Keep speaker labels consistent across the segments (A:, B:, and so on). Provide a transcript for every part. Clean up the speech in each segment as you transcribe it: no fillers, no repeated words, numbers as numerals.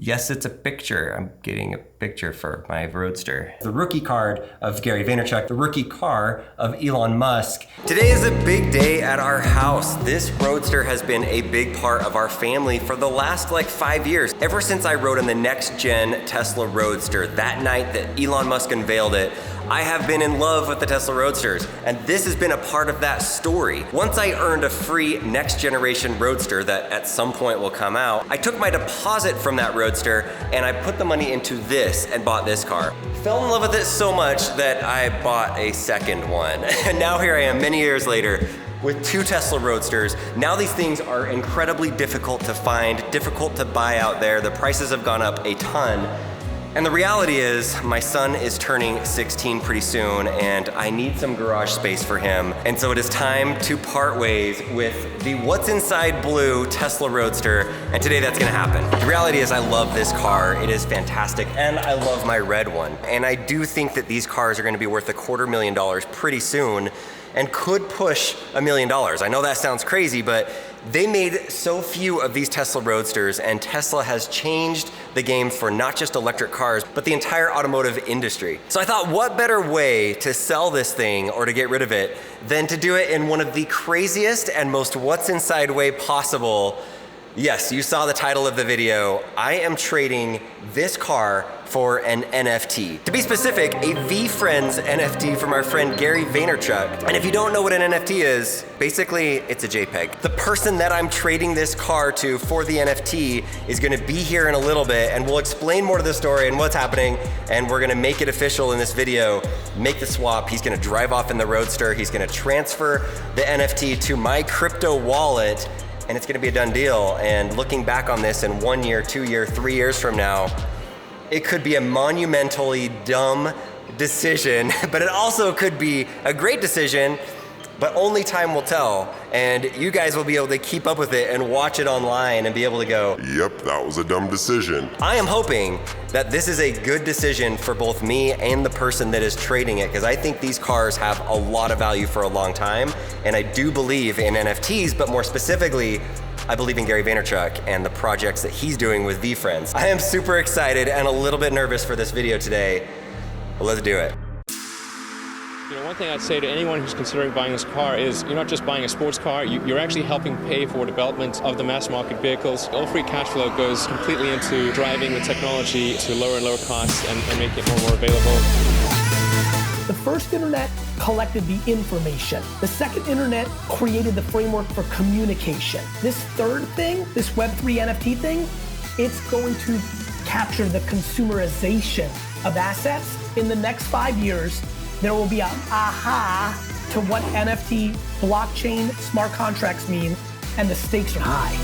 A: Yes, it's a picture. I'm getting a picture for my Roadster. The rookie card of Gary Vaynerchuk, the rookie car of Elon Musk. Today is a big day at our house. This Roadster has been a big part of our family for the last like 5 years. Ever since I rode in the next gen Tesla Roadster, that night that Elon Musk unveiled it, I have been in love with the Tesla Roadsters, and this has been a part of that story. Once I earned a free next generation Roadster that at some point will come out, I took my deposit from that Roadster and I put the money into this and bought this car. Fell in love with it so much that I bought a second one. And now here I am many years later with 2 Tesla Roadsters. Now these things are incredibly difficult to find, difficult to buy out there. The prices have gone up a ton. And the reality is, my son is turning 16 pretty soon, and I need some garage space for him. And so it is time to part ways with the What's Inside Blue Tesla Roadster, and today that's gonna happen. The reality is I love this car, it is fantastic, and I love my red one. And I do think that these cars are gonna be worth $250,000 pretty soon, and could push $1 million. I know that sounds crazy, but they made so few of these Tesla Roadsters, and Tesla has changed the game for not just electric cars, but the entire automotive industry. So I thought, what better way to sell this thing or to get rid of it than to do it in one of the craziest and most what's inside way possible. Yes, you saw the title of the video. I am trading this car for an NFT. To be specific, a VFriends NFT from our friend Gary Vaynerchuk. And if you don't know what an NFT is, basically it's a JPEG. The person that I'm trading this car to for the NFT is gonna be here in a little bit, and we'll explain more to the story and what's happening, and we're gonna make it official in this video, make the swap. He's gonna drive off in the Roadster, he's gonna transfer the NFT to my crypto wallet, and it's gonna be a done deal. And looking back on this in 1 year, 2 year, 3 years from now, it could be a monumentally dumb decision, but it also could be a great decision, but only time will tell. And you guys will be able to keep up with it and watch it online and be able to go,
B: yep, that was a dumb decision.
A: I am hoping that this is a good decision for both me and the person that is trading it, because I think these cars have a lot of value for a long time. And I do believe in NFTs, but more specifically, I believe in Gary Vaynerchuk and the projects that he's doing with VFriends. I am super excited and a little bit nervous for this video today, but let's do it.
C: You know, one thing I'd say to anyone who's considering buying this car is you're not just buying a sports car, you're actually helping pay for development of the mass market vehicles. All free cash flow goes completely into driving the technology to lower and lower costs and making it more and more available.
D: The first internet collected the information. The second internet created the framework for communication. This third thing, this Web3 NFT thing, it's going to capture the consumerization of assets. In the next 5 years, there will be an aha to what NFT, blockchain, smart contracts mean, and the stakes are high.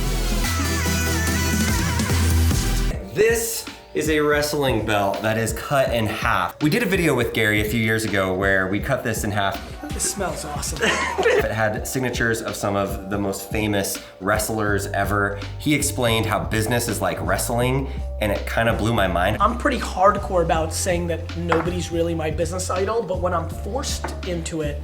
A: This is a wrestling belt that is cut in half. We did a video with Gary a few years ago where we cut this in half.
D: This smells awesome.
A: It had signatures of some of the most famous wrestlers ever. He explained how business is like wrestling, and it kind of blew my mind.
D: I'm pretty hardcore about saying that nobody's really my business idol, but when I'm forced into it,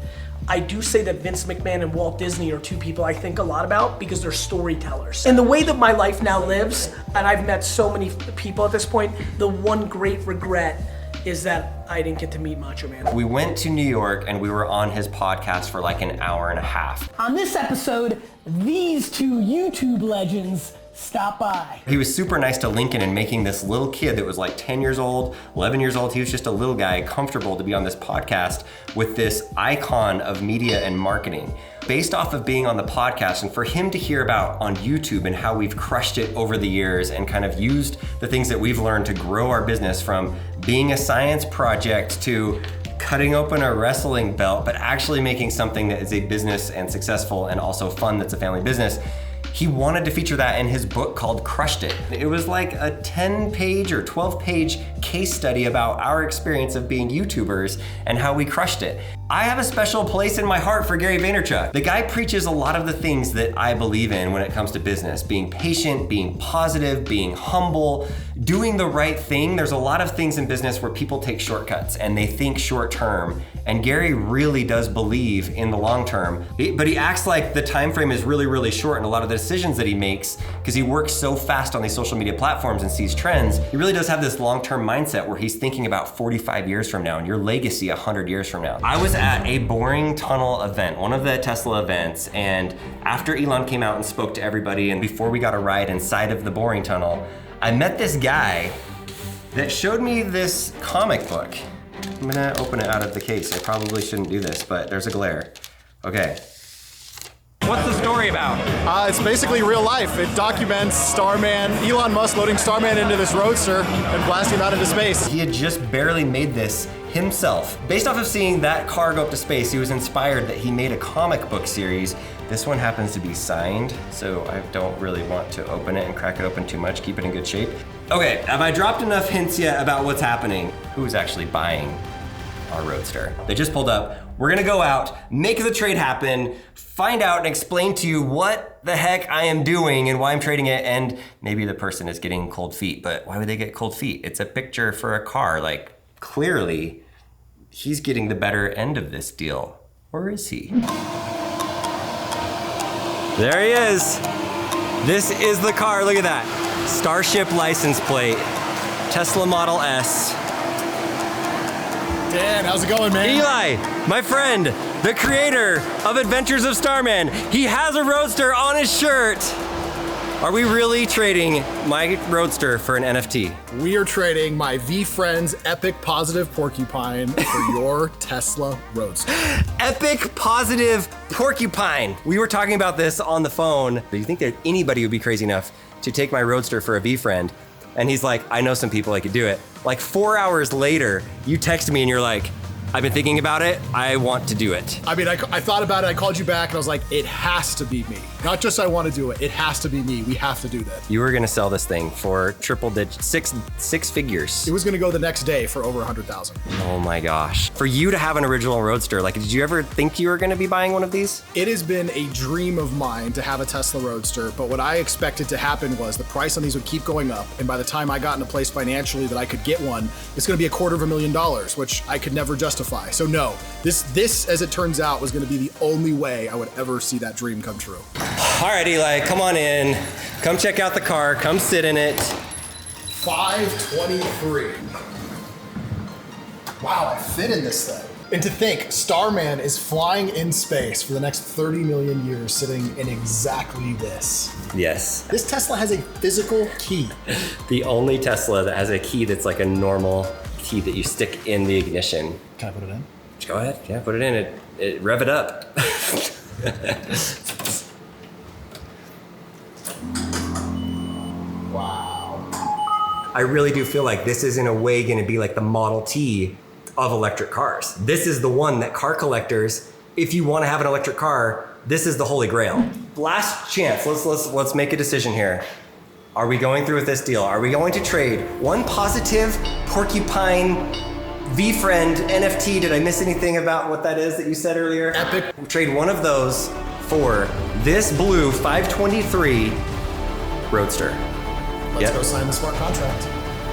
D: I do say that Vince McMahon and Walt Disney are 2 people I think a lot about because they're storytellers. And the way that my life now lives, and I've met so many people at this point, the one great regret is that I didn't get to meet Macho Man.
A: We went to New York and we were on his podcast for like an hour and a half.
D: On this episode, these 2 YouTube legends stop by.
A: He was super nice to Lincoln in making this little kid that was like 10 years old, 11 years old, he was just a little guy, comfortable to be on this podcast with this icon of media and marketing. Based off of being on the podcast, and for him to hear about on YouTube and how we've crushed it over the years and kind of used the things that we've learned to grow our business from being a science project to cutting open a wrestling belt, but actually making something that is a business and successful and also fun that's a family business. He wanted to feature that in his book called Crushed It. It was like a 10-page or 12-page case study about our experience of being YouTubers and how we crushed it. I have a special place in my heart for Gary Vaynerchuk. The guy preaches a lot of the things that I believe in when it comes to business. Being patient, being positive, being humble, doing the right thing. There's a lot of things in business where people take shortcuts and they think short term. And Gary really does believe in the long term, but he acts like the time frame is really, really short in a lot of the decisions that he makes because he works so fast on these social media platforms and sees trends. He really does have this long-term mindset where he's thinking about 45 years from now and your legacy 100 years from now. I was at a boring tunnel event, one of the Tesla events, and after Elon came out and spoke to everybody and before we got a ride inside of the boring tunnel, I met this guy that showed me this comic book. I'm gonna open it out of the case. I probably shouldn't do this, but there's a glare. Okay. What's the story about?
E: It's basically real life. It documents Starman, Elon Musk loading Starman into this Roadster and blasting him out into space.
A: He had just barely made this himself. Based off of seeing that car go up to space, he was inspired that he made a comic book series. This one happens to be signed, so I don't really want to open it and crack it open too much, keep it in good shape. Okay, have I dropped enough hints yet about what's happening? Who's actually buying our Roadster? They just pulled up. We're gonna go out, make the trade happen, find out and explain to you what the heck I am doing and why I'm trading it, and maybe the person is getting cold feet, but why would they get cold feet? It's a picture for a car, like clearly he's getting the better end of this deal, or is he? There he is. This is the car, look at that. Starship license plate, Tesla Model S.
E: Dan, how's it going, man?
A: Eli, my friend, the creator of Adventures of Starman. He has a Roadster on his shirt. Are we really trading my Roadster for an NFT?
E: We are trading my VFriends Epic Positive Porcupine for your Tesla Roadster.
A: Epic Positive Porcupine. We were talking about this on the phone. Do you think that anybody would be crazy enough to take my Roadster for a VFriend? And he's like, I know some people that could do it. Like 4 hours later, you text me and you're like, I've been thinking about it. I want to do it.
E: I mean, I thought about it. I called you back and I was like, it has to be me. Not just I want to do it. It has to be me. We have to do this.
A: You were going to sell this thing for triple digit, six figures.
E: It was going to go the next day for over 100,000.
A: Oh my gosh. For you to have an original Roadster, like, did you ever think you were going to be buying one of these?
E: It has been a dream of mine to have a Tesla Roadster, but what I expected to happen was the price on these would keep going up. And by the time I got in a place financially that I could get one, it's going to be $250,000, which I could never justify. So no, this, as it turns out, was going to be the only way I would ever see that dream come true.
A: All right, Eli, come on in. Come check out the car. Come sit in it.
E: 523. Wow, I fit in this thing. And to think, Starman is flying in space for the next 30 million years, sitting in exactly this.
A: Yes.
E: This Tesla has a physical key.
A: The only Tesla that has a key that's like a normal key that you stick in the ignition.
E: Can I put it in?
A: Go ahead, yeah, put it in. It rev it up.
E: Wow.
A: I really do feel like this is in a way gonna be like the Model T of electric cars. This is the one that car collectors, if you wanna have an electric car, this is the holy grail. Last chance, let's make a decision here. Are we going through with this deal? Are we going to trade one positive Porcupine VFriend NFT? Did I miss anything about what that is that you said earlier?
E: Epic.
A: We'll trade one of those for this blue 523 Roadster.
E: Let's go sign the smart contract.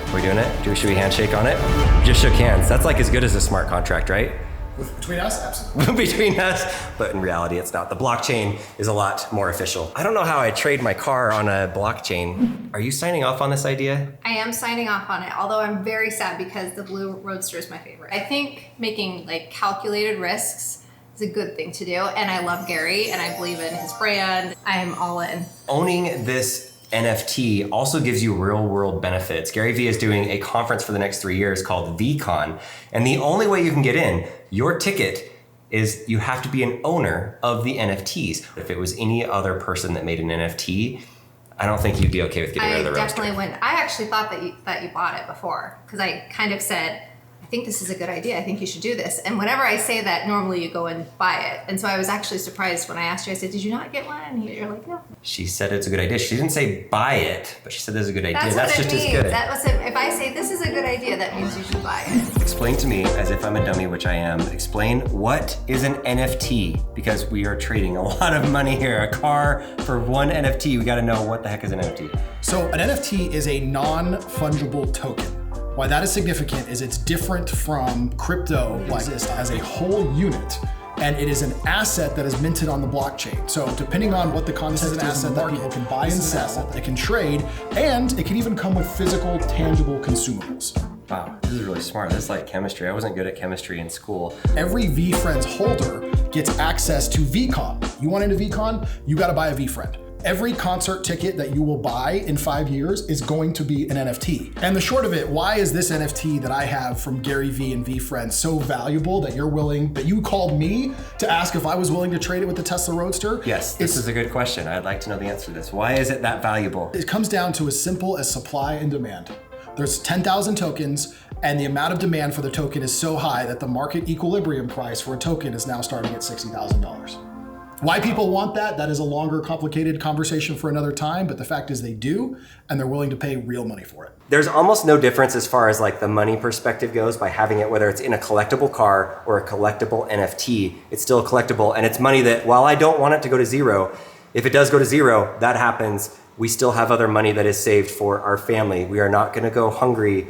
A: Are we doing it? Should we handshake on it? Just shook hands. That's like as good as a smart contract, right?
E: Between us, absolutely.
A: Between us, but in reality it's not. The blockchain is a lot more official. I don't know how I trade my car on a blockchain. Are you signing off on this idea?
F: I am signing off on it, although I'm very sad because the blue Roadster is my favorite. I think making like calculated risks is a good thing to do, and I love Gary and I believe in his brand. I am all in.
A: Owning this NFT also gives you real world benefits. Gary Vee is doing a conference for the next 3 years called VCon, and the only way you can get in, your ticket, is you have to be an owner of the NFTs. If it was any other person that made an NFT, I don't think you'd be okay with getting rid of the Roadster.
F: I definitely wouldn't. I actually thought that you bought it before, because I kind of said, I think this is a good idea. I think you should do this. And whenever I say that, normally you go and buy it. And so I was actually surprised when I asked you, I said, did you not get one? And you're like, no.
A: She said it's a good idea. She didn't say buy it, but she said this is a good idea.
F: That's
A: just
F: what it
A: as
F: means.
A: good.
F: If I say this is a good idea, that means you should buy it.
A: explain to me, as if I'm a dummy, which I am, explain what is an NFT? Because we are trading a lot of money here. A car for one NFT, we gotta know what the heck is an NFT.
E: So an NFT is a non-fungible token. Why that is significant is it's different from crypto, like this, as a whole unit. And it is an asset that is minted on the blockchain. So depending on what the concept is, an asset that people can buy and sell, it can trade, and it can even come with physical, tangible consumables.
A: Wow, this is really smart. This is like chemistry. I wasn't good at chemistry in school.
E: Every VFriends holder gets access to VCon. You want into VCon? You gotta buy a VFriend. Every concert ticket that you will buy in 5 years is going to be an NFT. And the short of it, why is this NFT that I have from Gary Vee and VFriends so valuable that you called me to ask if I was willing to trade it with the Tesla Roadster?
A: Yes, this is a good question. I'd like to know the answer to this. Why is it that valuable?
E: It comes down to as simple as supply and demand. There's 10,000 tokens, and the amount of demand for the token is so high that the market equilibrium price for a token is now starting at $60,000. Why people want that is a longer, complicated conversation for another time, but the fact is they do, and they're willing to pay real money for it.
A: There's almost no difference as far as like the money perspective goes by having it, whether it's in a collectible car or a collectible NFT, it's still collectible, and it's money that, while I don't want it to go to zero, if it does go to zero, that happens. We still have other money that is saved for our family. We are not gonna go hungry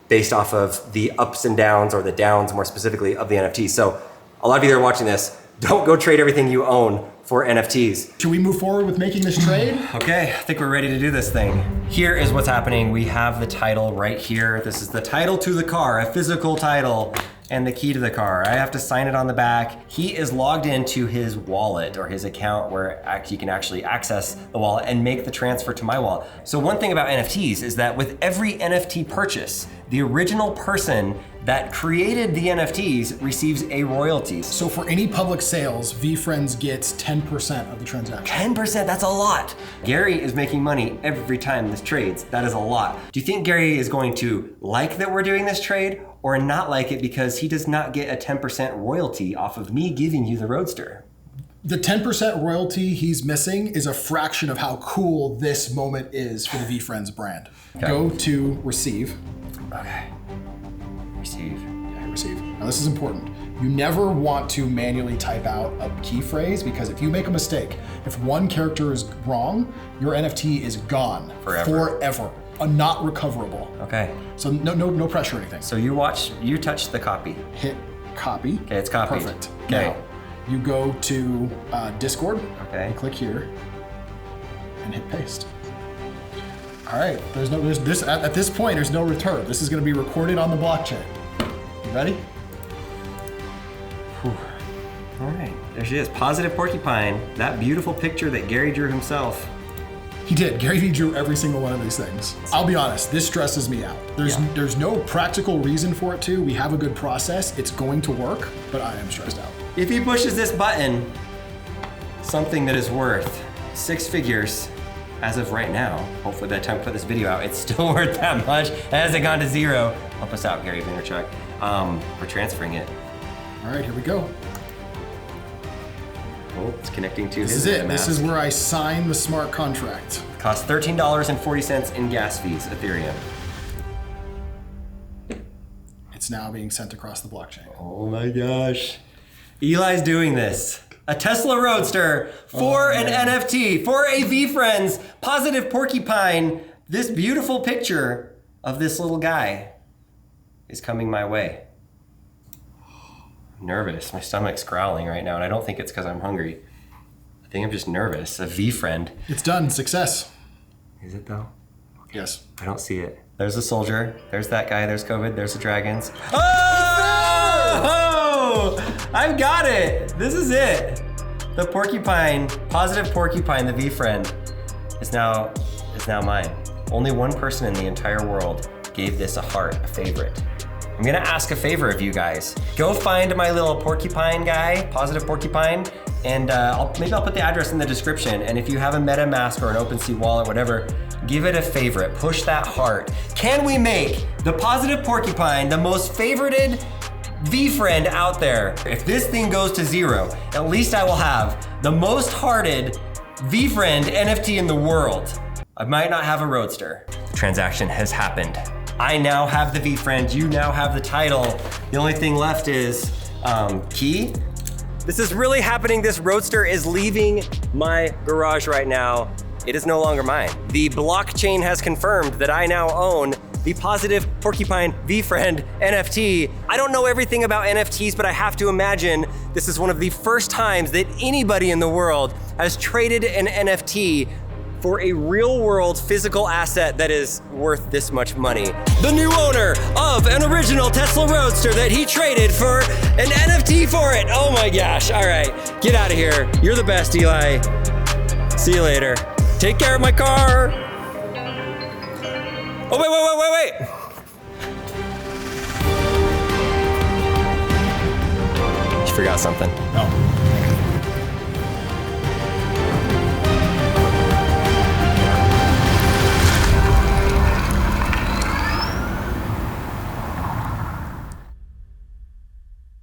A: based off of the ups and downs, or the downs more specifically, of the NFT. So a lot of you that are watching this, don't go trade everything you own for NFTs.
E: Should we move forward with making this trade?
A: Okay, I think we're ready to do this thing. Here is what's happening. We have the title right here. This is the title to the car, a physical title, and the key to the car. I have to sign it on the back. He is logged into his wallet, or his account, where he can actually access the wallet and make the transfer to my wallet. So one thing about NFTs is that with every NFT purchase, the original person that created the NFTs receives a royalty.
E: So for any public sales, VFriends gets 10% of the transaction.
A: 10%, that's a lot. Gary is making money every time this trades. That is a lot. Do you think Gary is going to like that we're doing this trade, or not like it because he does not get a 10% royalty off of me giving you the Roadster?
E: The 10% royalty he's missing is a fraction of how cool this moment is for the VFriends brand.
A: Okay.
E: Go to receive.
A: Okay. Receive.
E: Yeah, receive. Now this is important. You never want to manually type out a key phrase, because if you make a mistake, if one character is wrong, your NFT is gone. Forever. Not recoverable.
A: Okay.
E: So no pressure or anything.
A: So you touch the copy.
E: Hit copy.
A: Okay, it's copied.
E: Perfect.
A: Okay.
E: Now, you go to Discord.
A: Okay.
E: And click here and hit paste. All right, at this point, there's no return. This is gonna be recorded on the blockchain. You ready?
A: Whew. All right, there she is, Positive Porcupine, that beautiful picture that Gary drew himself.
E: He did. Gary Vee drew every single one of these things. I'll be honest, this stresses me out. There's no practical reason for it to. We have a good process. It's going to work, but I am stressed out.
A: If he pushes this button, something that is worth 6 figures, as of right now, hopefully by the time I put this video out, it's still worth that much. It hasn't gone to zero. Help us out, Gary Vaynerchuk. We're transferring it.
E: All right, here we go.
A: Oh, it's connecting to his
E: This is it.
A: MetaMask.
E: This is where I sign the smart contract.
A: Costs $13.40 in gas fees, Ethereum.
E: It's now being sent across the blockchain.
A: Oh my gosh. Eli's doing this. A Tesla Roadster for an NFT, for a VFriends, Positive Porcupine. This beautiful picture of this little guy is coming my way. I'm nervous. My stomach's growling right now, and I don't think it's because I'm hungry. I think I'm just nervous. A VFriend.
E: It's done. Success.
A: Is it though?
E: Yes.
A: I don't see it. There's a soldier. There's that guy. There's COVID. There's the dragons. Oh! I've got it. This is it. The porcupine, Positive Porcupine, the VFriend, is now mine. Only one person in the entire world gave this a heart, a favorite. I'm gonna ask a favor of you guys. Go find my little porcupine guy, Positive Porcupine, and maybe I'll put the address in the description. And if you have a MetaMask or an OpenSea wallet, whatever, give it a favorite. Push that heart. Can we make the Positive Porcupine the most favorited VFriend out there? If this thing goes to zero, at least I will have the most hearted VFriend NFT in the world. I might not have a Roadster. The transaction has happened. I now have the V-Friend, you now have the title. The only thing left is key. This is really happening. This Roadster is leaving my garage right now. It is no longer mine. The blockchain has confirmed that I now own the Positive Porcupine V-Friend NFT. I don't know everything about NFTs, but I have to imagine this is one of the first times that anybody in the world has traded an NFT for a real world physical asset that is worth this much money. The new owner of an original Tesla Roadster that he traded for an NFT for it. Oh my gosh. All right, get out of here. You're the best, Eli. See you later. Take care of my car. Oh, wait. You forgot something.
E: Oh.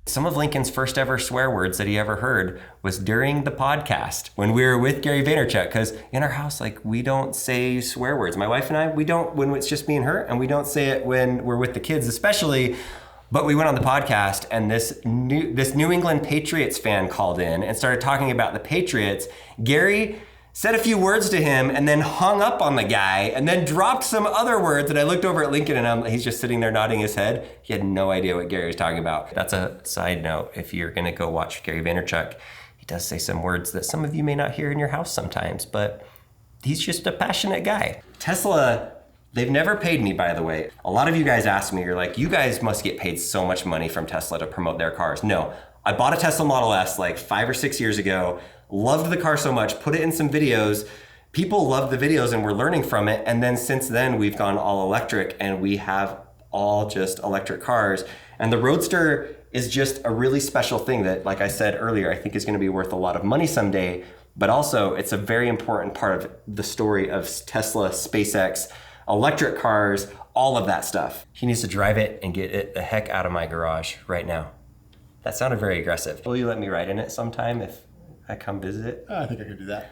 A: Some of Lincoln's first ever swear words that he ever heard was during the podcast when we were with Gary Vaynerchuk, because in our house, like, we don't say swear words. My wife and I, we don't when it's just me and her, and we don't say it when we're with the kids especially. But we went on the podcast and this New England Patriots fan called in and started talking about the Patriots. Gary said a few words to him and then hung up on the guy and then dropped some other words. And I looked over at Lincoln and he's just sitting there nodding his head. He had no idea what Gary was talking about. That's a side note. If you're gonna go watch Gary Vaynerchuk, he does say some words that some of you may not hear in your house sometimes, but he's just a passionate guy. Tesla, they've never paid me, by the way. A lot of you guys ask me, you're like, you guys must get paid so much money from Tesla to promote their cars. No, I bought a Tesla Model S like 5 or 6 years ago. Loved the car so much, put it in some videos. People loved the videos and we're learning from it. And then since then we've gone all electric and we have all just electric cars. And the Roadster is just a really special thing that, like I said earlier, I think is gonna be worth a lot of money someday, but also it's a very important part of the story of Tesla, SpaceX, electric cars, all of that stuff. He needs to drive it and get it the heck out of my garage right now. That sounded very aggressive. Will you let me ride in it sometime if I come visit?
E: I think I could do that.